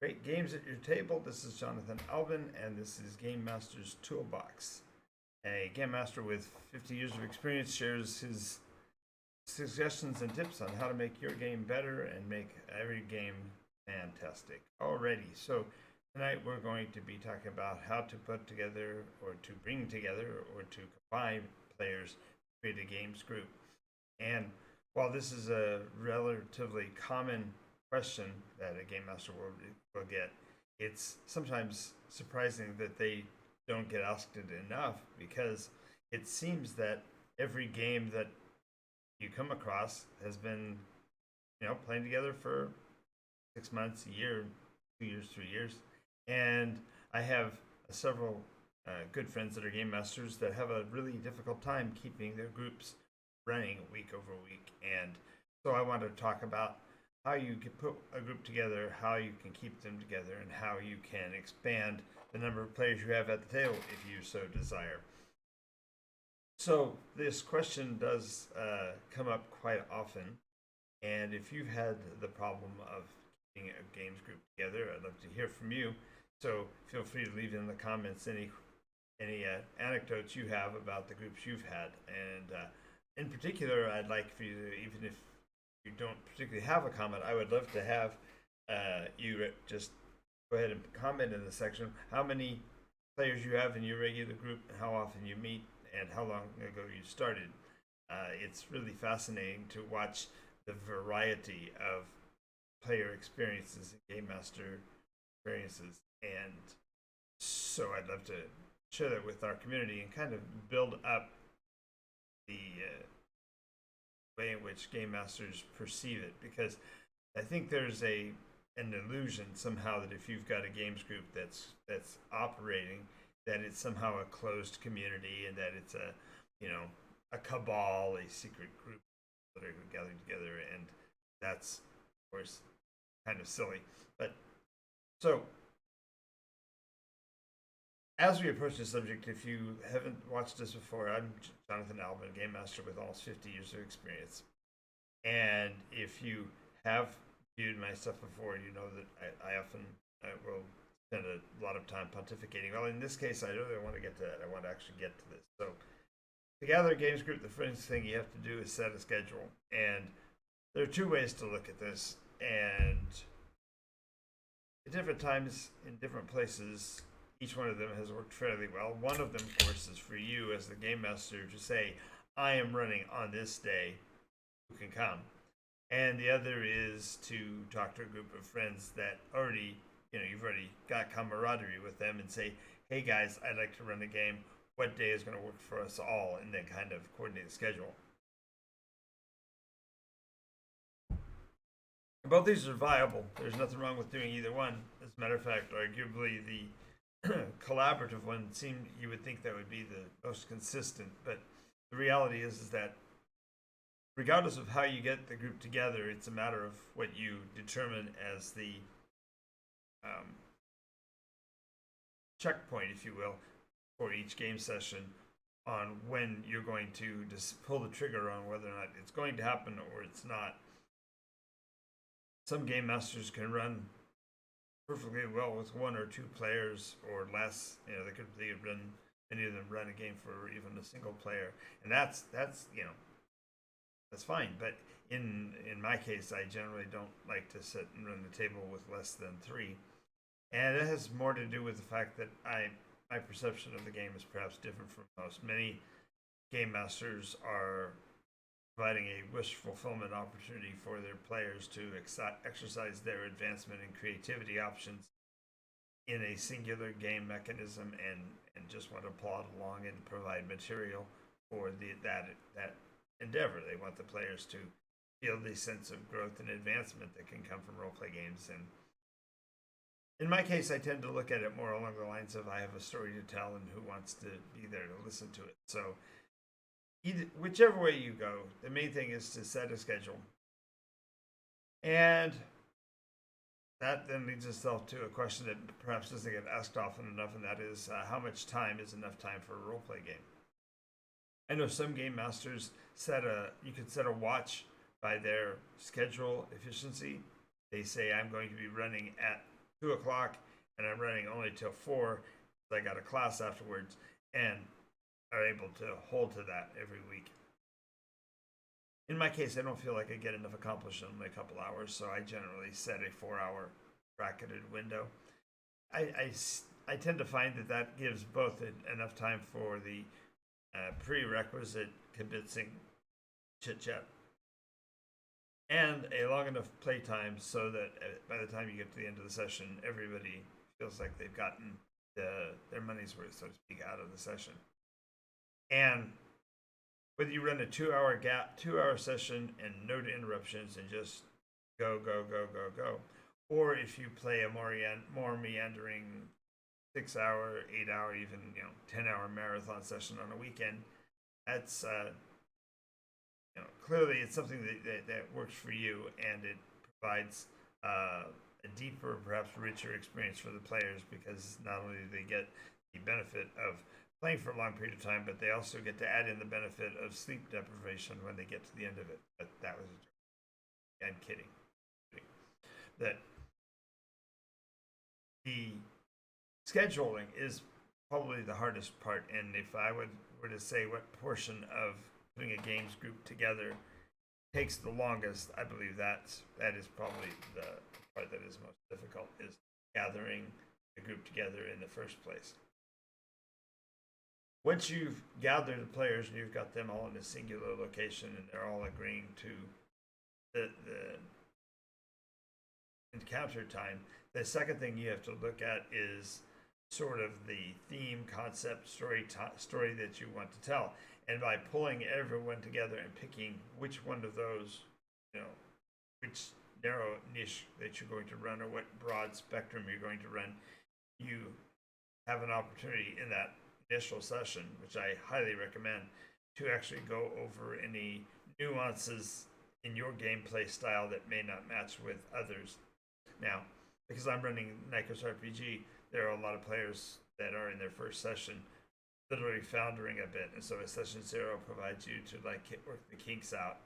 Great games at your table. This is Jonathan Alvin, and this is Game Master's Toolbox. A Game Master with 50 years of experience shares his suggestions and tips on how to make your game better and make every game fantastic. Alrighty, so tonight we're going to be talking about how to put together or to bring together or to combine players to create a games group. And while this is a relatively common question that a game master will get, it's sometimes surprising that they don't get asked it enough, because it seems that every game that you come across has been, playing together for 6 months, a year, 2 years, 3 years. And I have several good friends that are game masters that have a really difficult time keeping their groups running week over week. And so I want to talk about how you can put a group together, how you can keep them together, and how you can expand the number of players you have at the table if you so desire. So this question does come up quite often, and if you've had the problem of keeping a games group together, I'd love to hear from you. So feel free to leave in the comments any anecdotes you have about the groups you've had, and in particular, I'd like for you to, even if you don't particularly have a comment, I would love to have you just go ahead and comment in the section how many players you have in your regular group, and how often you meet, and how long ago you started. It's really fascinating to watch the variety of player experiences and game master experiences, and so I'd love to share that with our community and kind of build up the way in which game masters perceive it, because I think there's an illusion somehow that if you've got a games group that's operating, that it's somehow a closed community, and that it's a cabal, a secret group that are gathered together, and that's of course kind of silly. But so as we approach this subject, if you haven't watched this before, I'm Jonathan Alvin, Game Master with almost 50 years of experience. And if you have viewed my stuff before, you know that I often will spend a lot of time pontificating. Well, in this case, I really want to get to that. I want to actually get to this. So to gather a games group, the first thing you have to do is set a schedule. And there are two ways to look at this. And at different times, in different places, each one of them has worked fairly well. One of them, of course, is for you as the game master to say, I am running on this day, who can come? And the other is to talk to a group of friends that already, you've already got camaraderie with them, and say, hey guys, I'd like to run a game. What day is going to work for us all? And then kind of coordinate the schedule. Both these are viable. There's nothing wrong with doing either one. As a matter of fact, arguably the collaborative one seemed, you would think that would be the most consistent, but the reality is that regardless of how you get the group together, it's a matter of what you determine as the checkpoint, if you will, for each game session on when you're going to just pull the trigger on whether or not it's going to happen or it's not. Some game masters can run perfectly well with one or two players or less. They could run, many of them run a game for even a single player, and that's fine. But in my case, I generally don't like to sit and run the table with less than three, and it has more to do with the fact that my perception of the game is perhaps different from most. Many game masters are providing a wish fulfillment opportunity for their players to exercise their advancement and creativity options in a singular game mechanism, and just want to plod along and provide material for that endeavor. They want the players to feel the sense of growth and advancement that can come from role-play games. And in my case, I tend to look at it more along the lines of, I have a story to tell, and who wants to be there to listen to it. So whichever way you go, the main thing is to set a schedule. And that then leads itself to a question that perhaps doesn't get asked often enough, and that is, how much time is enough time for a role-play game? I know some game masters you could set a watch by their schedule efficiency. They say, I'm going to be running at 2 o'clock, and I'm running only till 4. I got a class afterwards, and are able to hold to that every week. In my case, I don't feel like I get enough accomplished in only a couple hours, so I generally set a 4-hour bracketed window. I tend to find that gives both enough time for the prerequisite convincing chit chat and a long enough playtime so that by the time you get to the end of the session, everybody feels like they've gotten their money's worth, so to speak, out of the session. And whether you run a 2-hour session and no interruptions and just go, or if you play a more meandering 6-hour, 8-hour, even 10-hour marathon session on a weekend, that's clearly it's something that works for you, and it provides a deeper, perhaps richer experience for the players, because not only do they get the benefit of playing for a long period of time, but they also get to add in the benefit of sleep deprivation when they get to the end of it. But that was, I'm kidding. That the scheduling is probably the hardest part, and if I were to say what portion of putting a games group together takes the longest, I believe that is probably the part that is most difficult, is gathering the group together in the first place. Once you've gathered the players and you've got them all in a singular location and they're all agreeing to the encounter time, the second thing you have to look at is sort of the theme, concept, story that you want to tell. And by pulling everyone together and picking which one of those, which narrow niche that you're going to run or what broad spectrum you're going to run, you have an opportunity in that initial session, which I highly recommend, to actually go over any nuances in your gameplay style that may not match with others. Now, because I'm running NycosRPG, there are a lot of players that are in their first session literally foundering a bit, and so a session 0 provides you to work the kinks out,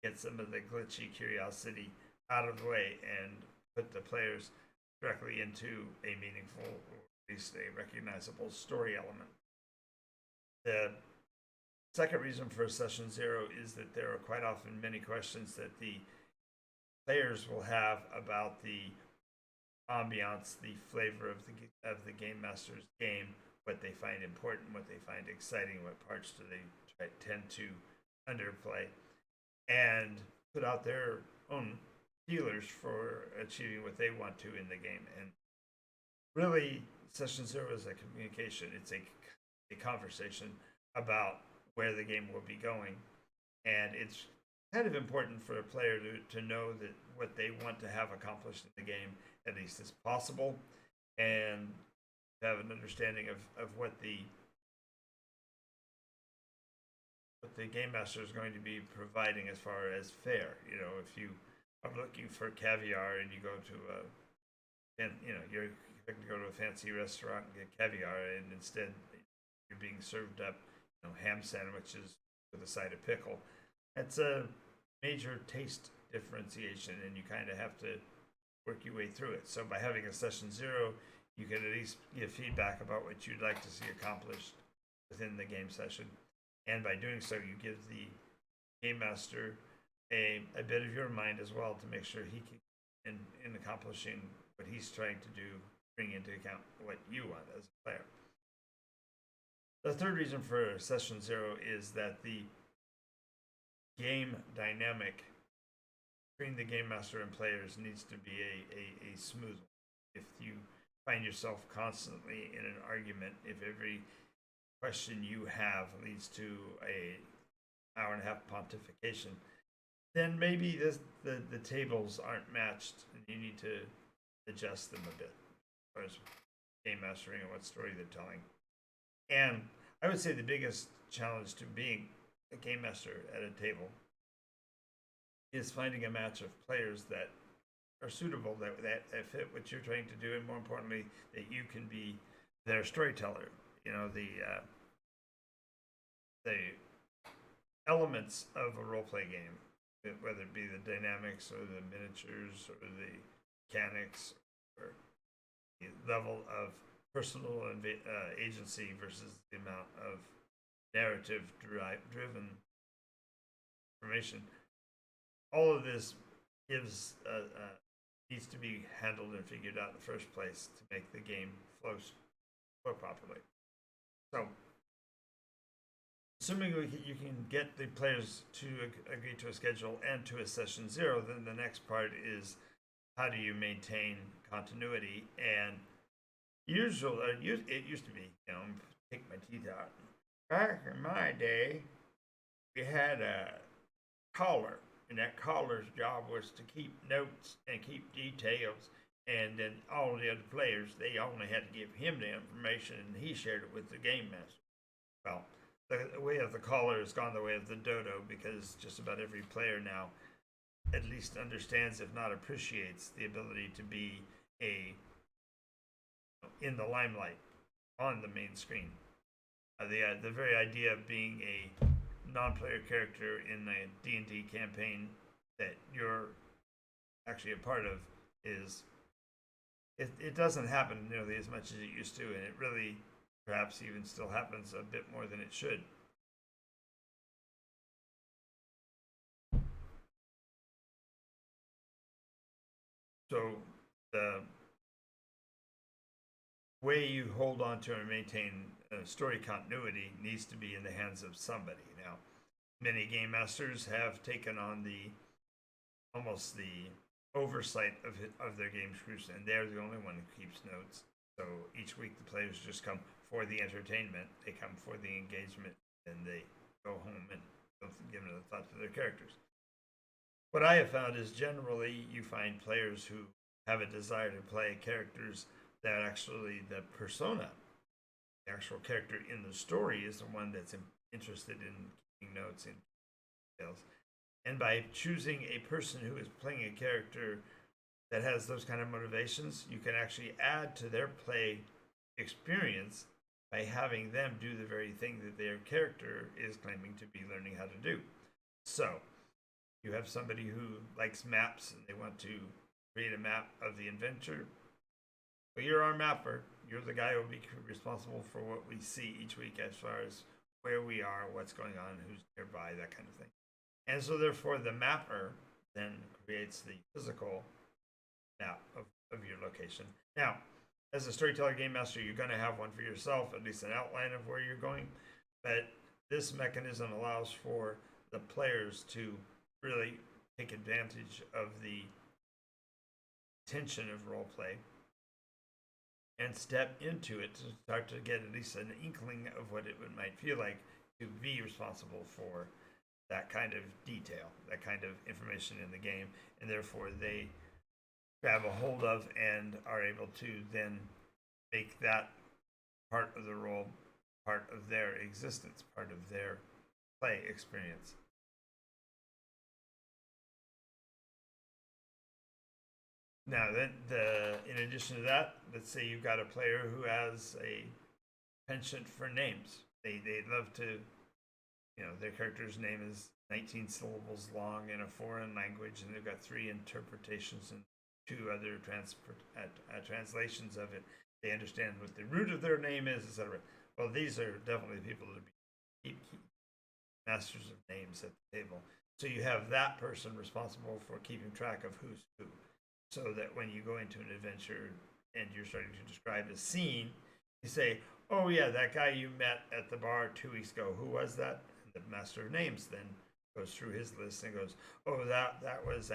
get some of the glitchy curiosity out of the way, and put the players directly into a meaningful, or at least a recognizable story element. The second reason for session 0 is that there are quite often many questions that the players will have about the ambiance, the flavor of the game master's game, what they find important, what they find exciting, what parts do they tend to underplay, and put out their own feelers for achieving what they want to in the game. And really, session 0 is a communication. It's a conversation about where the game will be going, and it's kind of important for a player to know that what they want to have accomplished in the game at least is possible, and have an understanding of what the game master is going to be providing as far as fare. If you are looking for caviar and you go to you're expecting to go to a fancy restaurant and get caviar, and instead you're being served up ham sandwiches with a side of pickle, that's a major taste differentiation, and you kind of have to work your way through it. So by having a session 0, you can at least give feedback about what you'd like to see accomplished within the game session. And by doing so, you give the game master a bit of your mind as well, to make sure he can, in accomplishing what he's trying to do, bring into account what you want as a player. The third reason for session 0 is that the game dynamic between the game master and players needs to be a smooth one. If you find yourself constantly in an argument, if every question you have leads to a hour and a half pontification, then maybe the tables aren't matched, and you need to adjust them a bit as far as game mastering and what story they're telling. And I would say the biggest challenge to being a game master at a table is finding a match of players that are suitable, that fit what you're trying to do, and more importantly, that you can be their storyteller. The elements of a role play game, whether it be the dynamics or the miniatures or the mechanics or the level of personal agency versus the amount of narrative driven information. All of this gives needs to be handled and figured out in the first place to make the game flow properly. So, assuming you can get the players to agree to a schedule and to a session 0, then the next part is how do you maintain continuity? And it used to be, take my teeth out. Back in my day, we had a caller, and that caller's job was to keep notes and keep details. And then all the other players, they only had to give him the information, and he shared it with the game master. Well, the way of the caller has gone the way of the dodo, because just about every player now at least understands, if not appreciates, the ability to be in the limelight on the main screen. The very idea of being a non-player character in a D&D campaign that you're actually a part of is it doesn't happen nearly as much as it used to, and it really perhaps even still happens a bit more than it should. So the way you hold on to and maintain story continuity needs to be in the hands of somebody. Now, many game masters have taken on almost the oversight of their game's crews, and they're the only one who keeps notes. So each week the players just come for the entertainment, they come for the engagement, and they go home and don't give another thought to their characters. What I have found is generally you find players who have a desire to play characters that actually the persona, the actual character in the story, is the one that's interested in keeping notes and details. And by choosing a person who is playing a character that has those kind of motivations, you can actually add to their play experience by having them do the very thing that their character is claiming to be learning how to do. So, you have somebody who likes maps and they want to create a map of the adventure. Well, you're our mapper. You're the guy who will be responsible for what we see each week as far as where we are, what's going on, who's nearby, that kind of thing. And so therefore the mapper then creates the physical map of your location. Now, as a storyteller game master, you're going to have one for yourself, at least an outline of where you're going. But this mechanism allows for the players to really take advantage of the tension of role play and step into it to start to get at least an inkling of what it might feel like to be responsible for that kind of detail, that kind of information in the game, and therefore they grab a hold of and are able to then make that part of the role part of their existence, part of their play experience. Now, then, in addition to that, let's say you've got a player who has a penchant for names. They love to, their character's name is 19 syllables long in a foreign language, and they've got 3 interpretations and 2 other translations of it. They understand what the root of their name is, etc. Well, these are definitely people to be masters of names at the table. So you have that person responsible for keeping track of who's who, so that when you go into an adventure and you're starting to describe a scene, you say, oh yeah, that guy you met at the bar 2 weeks ago, who was that? And the master of names then goes through his list and goes, oh, that was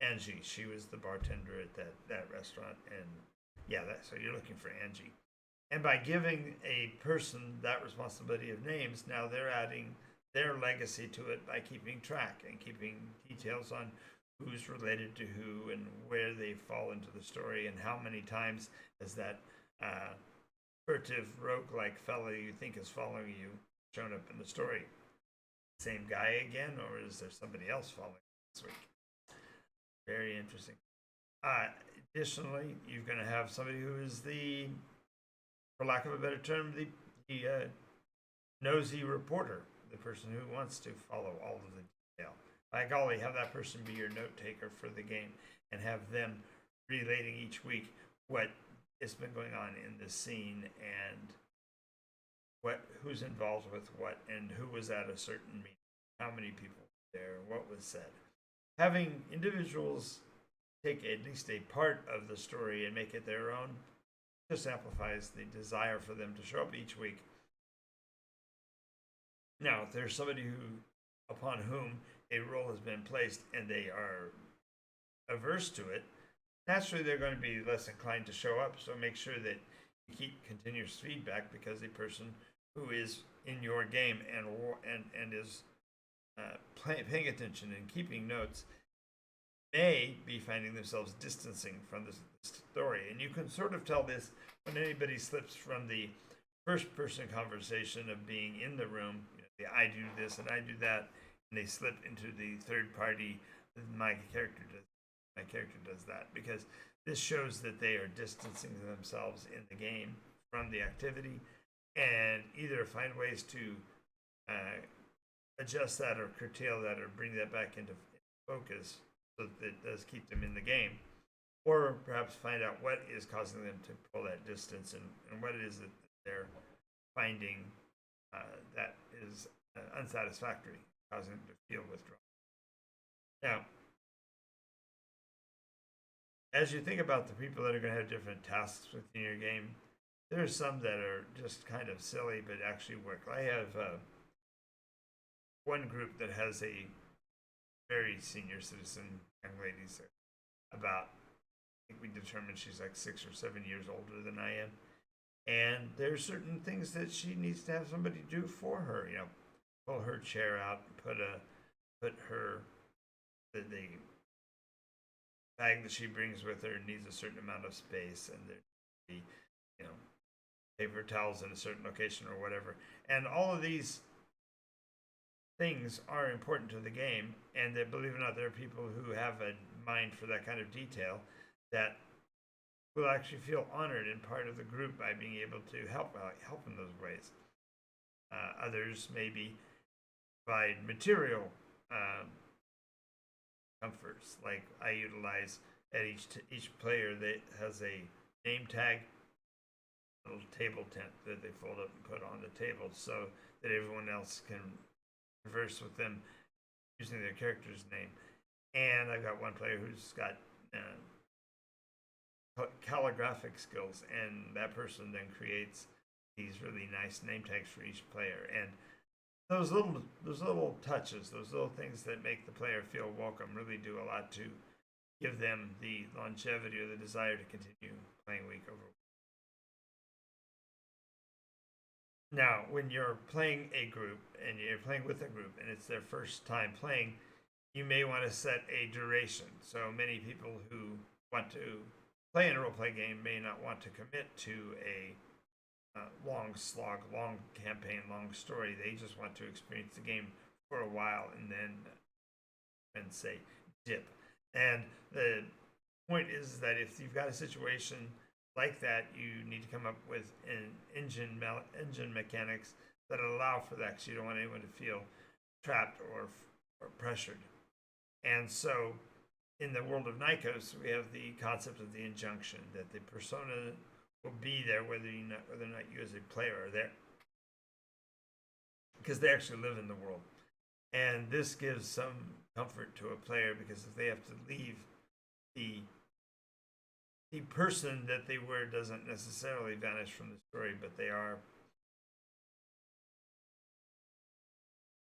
Angie. She was the bartender at that restaurant. And yeah, so you're looking for Angie. And by giving a person that responsibility of names, now they're adding their legacy to it by keeping track and keeping details on who's related to who and where they fall into the story, and how many times has that furtive roguelike fellow you think is following you shown up in the story. Same guy again, or is there somebody else following this week? Very interesting. Additionally, you're going to have somebody who is the, for lack of a better term, the nosy reporter, the person who wants to follow all of the detail. By golly, have that person be your note taker for the game and have them relating each week what it's been going on in the scene, and who's involved with what, and who was at a certain meeting, how many people were there, what was said. Having individuals take at least a part of the story and make it their own just amplifies the desire for them to show up each week. Now, if there's somebody upon whom a role has been placed and they are averse to it, naturally they're going to be less inclined to show up. So make sure that you keep continuous feedback, because the person who is in your game and is paying attention and keeping notes may be finding themselves distancing from the story. And you can sort of tell this when anybody slips from the first person conversation of being in the room, I do this and I do that, and they slip into the third party, my character does that, because this shows that they are distancing themselves in the game from the activity, and either find ways to adjust that or curtail that or bring that back into focus so that it does keep them in the game, or perhaps find out what is causing them to pull that distance, and what it is that they're finding that is unsatisfactory, causing them to feel withdrawal. Now, as you think about the people that are going to have different tasks within your game, there are some that are just kind of silly but actually work. I have one group that has a very senior citizen young lady, about, I think we determined she's like 6 or 7 years older than I am. And there's certain things that she needs to have somebody do for her. Pull her chair out, put her the bag that she brings with her needs a certain amount of space, and there be paper towels in a certain location or whatever. And all of these things are important to the game, and that, believe it or not, there are people who have a mind for that kind of detail that will actually feel honored and part of the group by being able to help in those ways. Others maybe provide material comforts, like I utilize at each player that has a name tag, a little table tent that they fold up and put on the table, so that everyone else can converse with them using their character's name. And I've got one player who's got calligraphic skills, and that person then creates these really nice name tags for each player. And those little touches, those little things that make the player feel welcome, really do a lot to give them the longevity or the desire to continue playing week over week. Now, when you're playing a group and you're playing with a group and it's their first time playing, you may want to set a duration. So many people who want to play in a role-play game may not want to commit to a long slog, long campaign, long story. They just want to experience the game for a while and say dip. And the point is that if you've got a situation like that, you need to come up with an engine mechanics that allow for that, because you don't want anyone to feel trapped or pressured. And so in the world of Nykos, we have the concept of the injunction, that the persona will be there whether or not you as a player are there, because they actually live in the world. And this gives some comfort to a player, because if they have to leave, the person that they were doesn't necessarily vanish from the story, but they are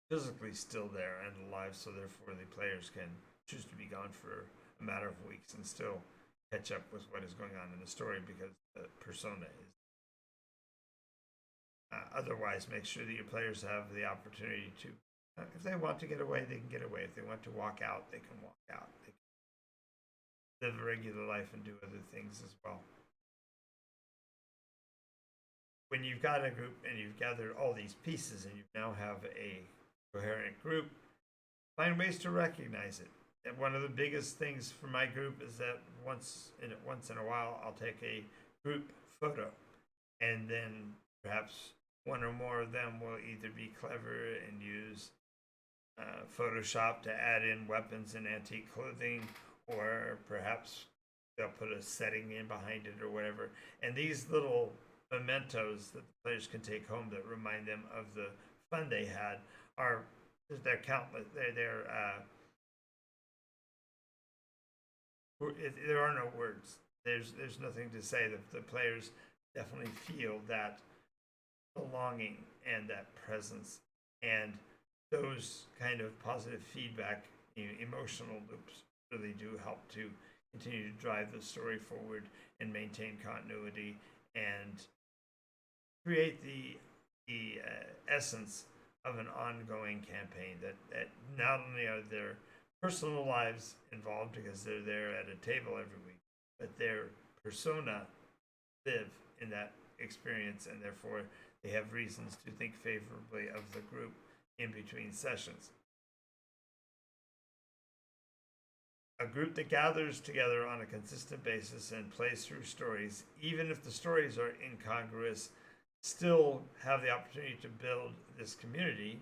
physically still there and alive, so therefore the players can choose to be gone for a matter of weeks and still catch up with what is going on in the story, because the persona is. Otherwise, make sure that your players have the opportunity to, if they want to get away, they can get away. If they want to walk out, they can walk out. They can live a regular life and do other things as well. When you've got a group and you've gathered all these pieces and you now have a coherent group, find ways to recognize it. And one of the biggest things for my group is that once in a while, I'll take a group photo, and then perhaps one or more of them will either be clever and use Photoshop to add in weapons and antique clothing, or perhaps they'll put a setting in behind it or whatever. And these little mementos that the players can take home that remind them of the fun they had they're countless. There are no words. There's nothing to say. The players definitely feel that belonging and that presence, and those kind of positive feedback, emotional loops really do help to continue to drive the story forward and maintain continuity and create the essence of an ongoing campaign that not only are their personal lives involved because they're there at a table every week, but their persona live in that experience, and therefore they have reasons to think favorably of the group in between sessions. A group that gathers together on a consistent basis and plays through stories, even if the stories are incongruous, still have the opportunity to build this community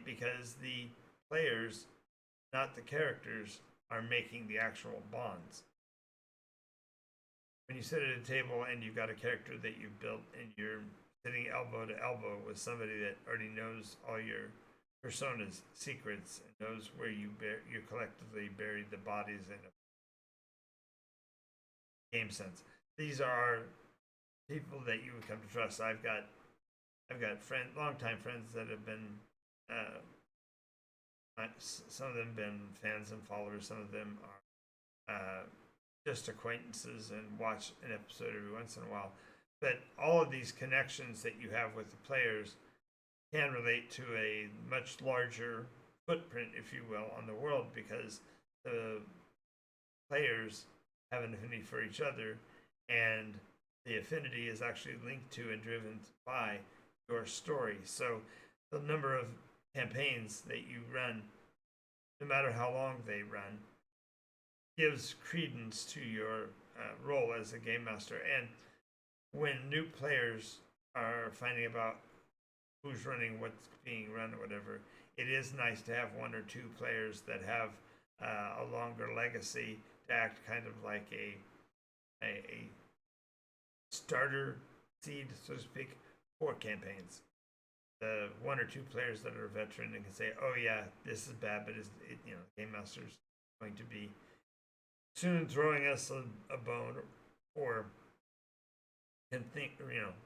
because the players, not the characters, are making the actual bonds. When you sit at a table and you've got a character that you've built and you're sitting elbow to elbow with somebody that already knows all your persona's secrets and knows where you collectively buried the bodies in a game sense. These are people that you would come to trust. I've got longtime friends that have been some of them been fans and followers. Some of them are just acquaintances and watch an episode every once in a while. But all of these connections that you have with the players can relate to a much larger footprint, if you will, on the world, because the players have an affinity for each other, and the affinity is actually linked to and driven by your story. So the number of campaigns that you run, no matter how long they run, gives credence to your role as a game master. And when new players are finding about who's running what's being run or whatever, it is nice to have one or two players that have a longer legacy to act kind of like a starter seed, so to speak, for campaigns. The one or two players that are veteran and can say, "Oh yeah, this is bad," but Game Master's going to be soon throwing us a bone, or can think,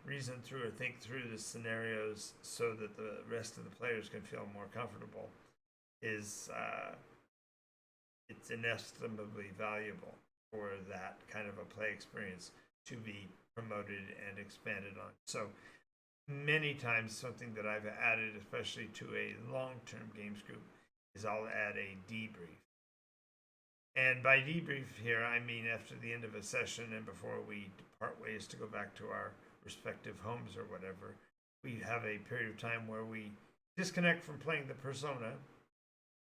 reason through or think through the scenarios so that the rest of the players can feel more comfortable. It's inestimably valuable for that kind of a play experience to be promoted and expanded on. So many times, something that I've added, especially to a long-term games group, is I'll add a debrief. And by debrief here, I mean after the end of a session and before we part ways to go back to our respective homes or whatever, we have a period of time where we disconnect from playing the persona,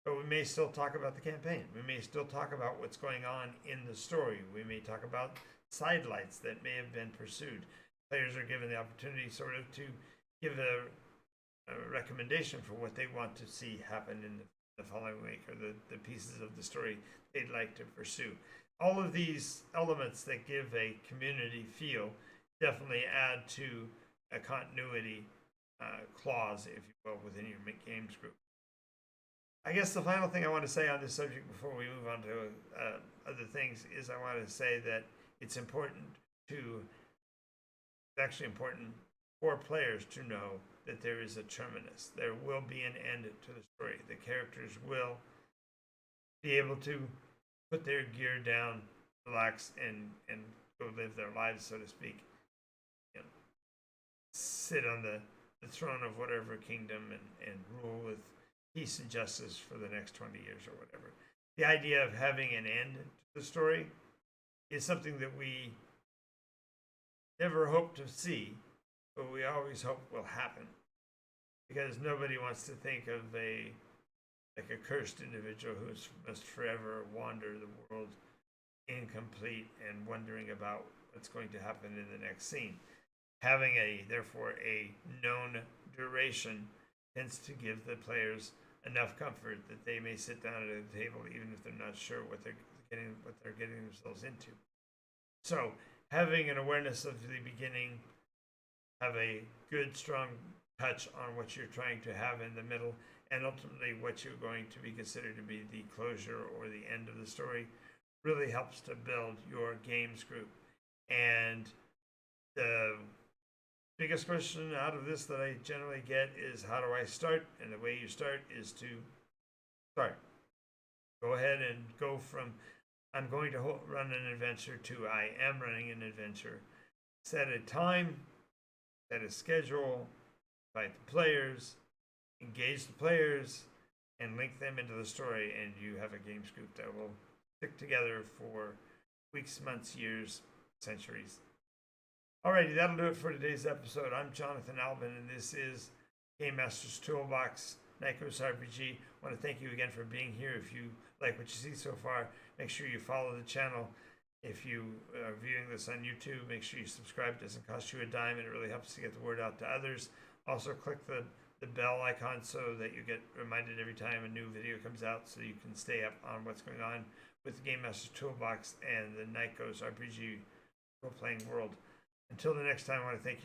but we may still talk about the campaign. We may still talk about what's going on in the story. We may talk about sidelights that may have been pursued. Players are given the opportunity sort of to give a recommendation for what they want to see happen in the following week, or the pieces of the story they'd like to pursue. All of these elements that give a community feel definitely add to a continuity clause, if you will, within your games group. I guess the final thing I want to say on this subject before we move on to other things is I want to say that it's actually important for players to know that there is a terminus. There will be an end to the story. The characters will be able to put their gear down, relax, and go live their lives, so to speak. Sit on the throne of whatever kingdom and rule with peace and justice for the next 20 years or whatever. The idea of having an end to the story is something that we never hope to see, but we always hope will happen, because nobody wants to think of a cursed individual who must forever wander the world incomplete and wondering about what's going to happen in the next scene. Having therefore a known duration tends to give the players enough comfort that they may sit down at a table even if they're not sure what the what they're getting themselves into. So having an awareness of the beginning, have a good strong touch on what you're trying to have in the middle, and ultimately what you're going to be considered to be the closure or the end of the story, really helps to build your games group. And the biggest question out of this that I generally get is, how do I start? And the way you start is to start. Go ahead and go from I'm going to run an adventure to I am running an adventure. Set a time, set a schedule, invite the players, engage the players, and link them into the story, and you have a games group that will stick together for weeks, months, years, centuries. Alrighty, that'll do it for today's episode. I'm Jonathan Albin, and this is Game Master's Toolbox, NycosRPG. I want to thank you again for being here. If you like what you see so far, make sure you follow the channel. If you are viewing this on YouTube, make sure you subscribe. It doesn't cost you a dime, and it really helps to get the word out to others. Also, click the bell icon so that you get reminded every time a new video comes out, so you can stay up on what's going on with the Game Master Toolbox and the NycosRPG role-playing world. Until the next time, I want to thank you